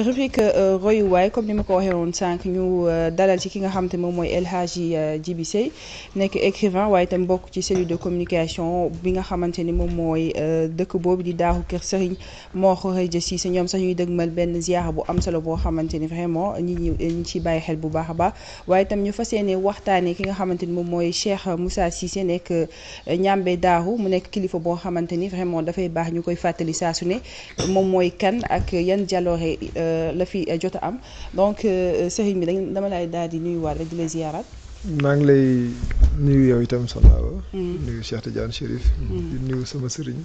rubrique royuwaay comme ni ma ko waxee woon sànq ñu dalal ci ki nga xam te moom mooy El Hadji Djiby Sèye nekk écrivain waaye itam bokk ci cellule de communication bi nga xamante ni moom mooy dëkk boobu di daaxu kër Serigne Mor Khouredia Cissé ñoom sax ñuy dëgmal benn ziyaara bu am solo boo xamante ni vraiment ñi ci bàyyi xel bu baax a baax waaye itam ñu fas yéene waxtaanee ki nga xamante ni moom mooy Cheikh Moussa Cissé nekk ñambe daaxu mu nekk kilifa boo xamante ni vraiment dafay baax ñu koy fàttali saa su ne moom mooy kan ak yan jaloore la fi jot a am donc sëriñ bi dama lay daal di nuyuwaat rek di la ziyaaraat. maa ngi lay nuyu yow itam soxna Awa. nuyu Cheikh Tidiane Chérif. di nuyu sama sëriñ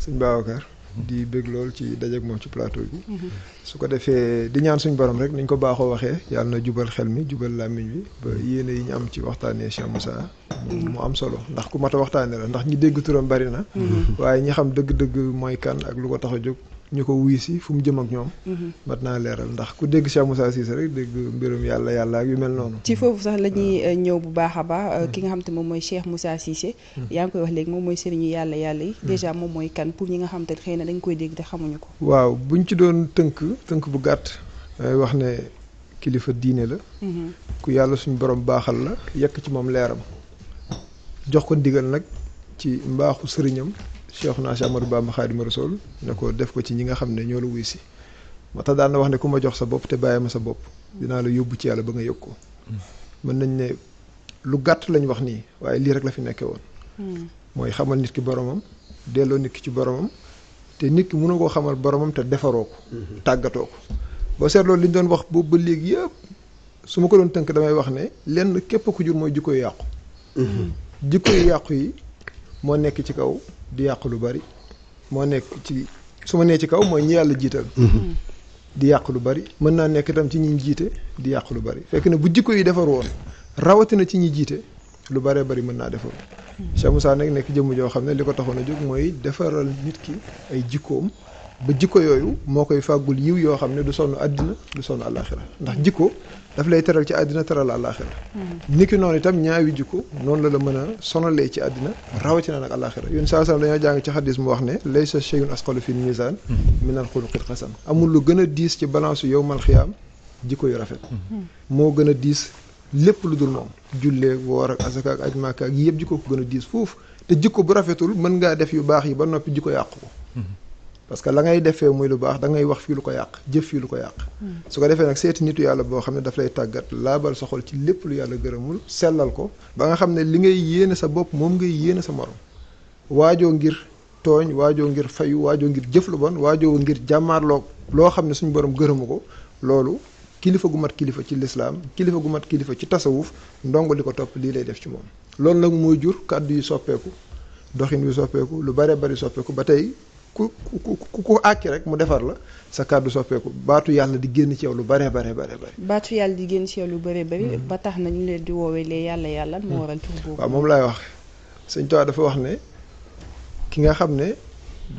sëñ Babacar. di bëgg lool ci dajeek moom ci plateau bi. su ko defee di ñaan suñu borom rek niñ ko baaxoo waxee yàlla na jubal xel mi jubal làmmiñ bi ba yéene yi ñu am ci waxtaanee Cheikh Moussa. mu am solo ndax ku mat a waxtaanee la ndax ñi dégg turam bari na. waaye ñi xam dëgg-dëgg mooy kan ak lu ko tax a jóg. ñu ko wuy si fu mu jëm ak ñoom. mat naa leeral ndax ku dégg Cheikh Moussa Cissé rek dégg mbirum yàlla ak yu mel noonu. ci foofu sax la ñuy ñëw bu baax a baax ki nga xam te moom mooy Cheikh Moussa Cissé. yaa ngi koy wax léegi moom mooy sëriñu yàlla yi. déjà moom mooy kan pour ñi nga xam te xëy na dañ koy dégg te xamuñu ko. waaw buñ ci doon tënk bu gàtt. wax ne kilifa diine la. ku yàlla suñu borom baaxal la yekk ci moom leeram. jox ko ndigal nag ci mbaaxu sëriñam. Cheikhuna Cheikh Ahmadou Bamba Khadimou Rassoul ne ko def ko ci ñi nga xam ne ñoo la wuy si moo tax daan na wax ne ku ma jox sa bopp te bàyyi ma sa bopp dinaa la yóbbu ci yàlla ba nga yëg ko mën nañ ne lu gàtt lañ wax nii waaye lii rek la fi nekke woon mooy xamal nit ki boromam delloo nit ki ci boromam te nit ki mënoo koo xamal boromam te defaroo ko tàggatoo ko boo seetloo li ñu doon wax boobu ba léegi yëpp su ma ko doon tënk damay wax ne lenn képp ku jur mooy jikko yu yàqu jikko yu yàqu yi moo nekk ci kaw di yàq lu bari moo nekk ci su ma nee ci kaw mooy ñi yàlla jiital di yàq lu bari mën naa nekk itam ci ñi jiite di yàq lu bari fekk ne bu jikko yi defar woon rawatina ci ñi jiite lu baree bari mën naa defaru Cheikh Moussa nag nekk jëmm joo xam ne li ko taxoon a jóg mooy defaral nit ki ay jikkoom ba jikko yooyu moo koy fàggul yiw yoo xam ne du sonn àddina du sonn àllaaxira ndax jikko daf lay teral ci àddina teral àllaaxira niki noonu itam ñaawi jikko noonu la mën a sonalee ci àddina rawatina nag àllaaxira yéen saa sallam dañoo jàng ci xadis mu wax ne laysa shay'un asqalu fi mizan min al xuluqil xasan amul lu gën a diis ci balance yu yawmal xiyaam jikko yu rafet moo gën a diis lépp lu dul moom jullee woor ak asaka ak aj Makka ak yëpp jikko ko gën a diis foofu te jikko bu rafetul mën ngaa def yu baax yi ba noppi jikko yàqu ko parce que la ngay defee muy lu baax da ngay wax fii lu ko yàq jëf fii lu ko yàq su ko defee nag seeti nitu yàlla boo xam ne daf lay tàggat laabal sa xol ci lépp lu yàlla gërëmul sellal ko ba nga xam ne li ngay yéene sa bopp moom ngay yéene sa morom waajoo ngir tooñ waajoo ngir fayu waajoo ngir jëf lu bon waajoo ngir jàmmaarloo loo xam ne suñu borom gërëmu ko loolu kilifa gu mat kilifa ci lislaam kilifa gu mat kilifa ci tasawuf ndongo li ko topp lii lay def ci moom loolu nag mooy jur kàddu yu soppeeku doxin yu soppeeku lu bare bari soppeeku ba tey ku àkki rek mu defar la sa kàddu soppeeku baatu yàlla di génn ci yow lu bare bare baatu yàlla di génn ci yow lu bare bari ba tax na ñu leen di woowee lee yàlla moo waral tur boobu waaw moom laay wax sëñ Tuubaa dafa wax ne ki nga xam ne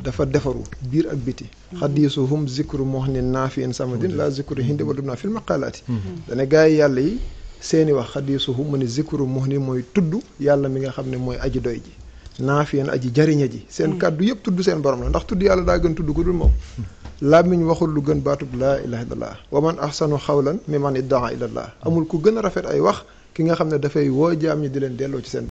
dafa defaru biir ak biti xaddiisuhum zikru muhnin naafiin samadin la zikru hindi wala naa fil maqalaati dana gaa yi yàlla yi seeni wax xaddiisuhum mu ne zikru muhnin mooy tudd yàlla mi nga xam ne mooy aji doy ji naafiyan aji jariña ji seen kàddu yëpp tudd seen borom la ndax tudd yàlla daa gën tudd ko dul moom làmmiñ waxul lu gën baatub laa ilaha illallah wa man ahsanu xawlan mimman iddaa ilallah amul ku gën a rafet ay wax ki nga xam ne dafay woo jaam ñi di leen delloo ci seen